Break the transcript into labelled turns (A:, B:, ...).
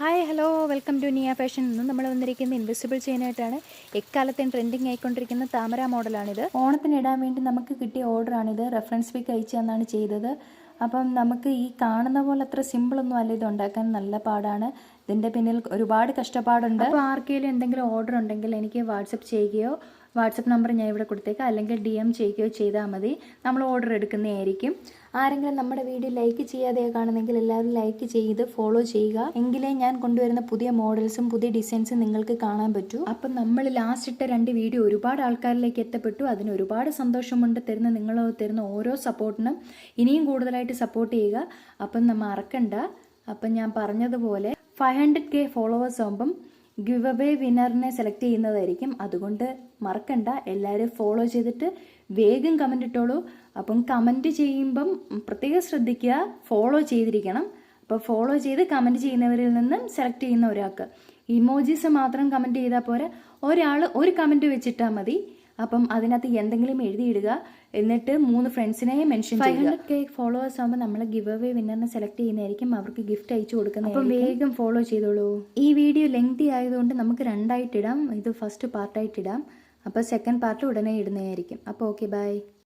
A: Hi hello welcome to നിയ fashion. ഇന്ന് നമ്മൾ വന്നിരിക്കുന്ന ഇൻവിസിബിൾ ചെയിനായിട്ടാണ്. എക്കാലത്തും ട്രെൻഡിങ് ആയിക്കൊണ്ടിരിക്കുന്ന താമര മോഡലാണിത്. ഓണത്തിന് ഇടാൻ വേണ്ടി നമുക്ക് കിട്ടിയ ഓർഡറാണിത്. റെഫറൻസ് പിക്ക് അയച്ചു തന്നാണ് ചെയ്തത്. അപ്പം നമുക്ക് ഈ കാണുന്ന പോലെ അത്ര സിമ്പിളൊന്നും അല്ല ഇത് ഉണ്ടാക്കാൻ, നല്ല പാടാണ്. ഇതിൻ്റെ പിന്നിൽ ഒരുപാട് കഷ്ടപ്പാടുണ്ട്. അപ്പോൾ ആർക്കെങ്കിലും എന്തെങ്കിലും ഓർഡർ ഉണ്ടെങ്കിൽ എനിക്ക് വാട്സപ്പ് ചെയ്യുകയോ, വാട്സപ്പ് നമ്പർ ഞാൻ ഇവിടെ കൊടുത്തേക്കാം, അല്ലെങ്കിൽ DM ചെയ്യുകയോ ചെയ്താൽ മതി. നമ്മൾ ഓർഡർ എടുക്കുന്നതായിരിക്കും. ആരെങ്കിലും നമ്മുടെ വീഡിയോ ലൈക്ക് ചെയ്യാതെ കാണുന്നെങ്കിൽ എല്ലാവരും ലൈക്ക് ചെയ്ത് ഫോളോ ചെയ്യുക. എങ്കിലേ ഞാൻ കൊണ്ടുവരുന്ന പുതിയ മോഡൽസും പുതിയ ഡിസൈൻസും നിങ്ങൾക്ക് കാണാൻ പറ്റൂ. അപ്പം നമ്മൾ ലാസ്റ്റ് ഇട്ട 2 വീഡിയോ ഒരുപാട് ആൾക്കാരിലേക്ക് എത്തപ്പെട്ടു. അതിന് ഒരുപാട് സന്തോഷമുണ്ട്. നിങ്ങൾ തരുന്ന ഓരോ സപ്പോർട്ടിനും ഇനിയും കൂടുതലായിട്ട് സപ്പോർട്ട് ചെയ്യുക. അപ്പം മറക്കണ്ട. അപ്പം ഞാൻ പറഞ്ഞതുപോലെ 500K ഫോളോവേഴ്സ് ആകുമ്പം ഗിവ് അവേ വിന്നറിനെ സെലക്ട് ചെയ്യുന്നതായിരിക്കും. അതുകൊണ്ട് മറക്കണ്ട, എല്ലാവരും ഫോളോ ചെയ്തിട്ട് വേഗം കമൻ്റ് ഇട്ടോളൂ. അപ്പം കമൻറ്റ് ചെയ്യുമ്പം പ്രത്യേകം ശ്രദ്ധിക്കുക, ഫോളോ ചെയ്തിരിക്കണം. അപ്പോൾ ഫോളോ ചെയ്ത് കമൻറ്റ് ചെയ്യുന്നവരിൽ നിന്നും സെലക്ട് ചെയ്യുന്ന ഒരാൾക്ക് ഇമോജീസ് മാത്രം കമൻറ്റ് ചെയ്താൽ പോരാ, ഒരാൾ ഒരു കമൻറ്റ് വെച്ചിട്ടാൽ മതി. അപ്പം അതിനകത്ത് എന്തെങ്കിലും എഴുതിയിടുക. എന്നിട്ട് 3 ഫ്രണ്ട്സിനെ മെൻഷൻ ചെയ്യുക. 500K ഫോളോവേഴ്സ് ആകുമ്പോൾ നമ്മൾ ഗിവ് അവേ വിന്നറിനെ സെലക്ട് ചെയ്യുന്നതായിരിക്കും, അവർക്ക് ഗിഫ്റ്റ് അയച്ചു കൊടുക്കുന്നത്. അപ്പം വേഗം ഫോളോ ചെയ്തോളൂ. ഈ വീഡിയോ ലെങ്തി ആയതുകൊണ്ട് നമുക്ക് 2 ആയിട്ടിടാം. ഇത് ഫസ്റ്റ് പാർട്ടായിട്ടിടാം. അപ്പോൾ സെക്കൻഡ് പാർട്ട് ഉടനെ ഇടുന്നതായിരിക്കും. അപ്പോൾ ഓക്കെ, ബൈ.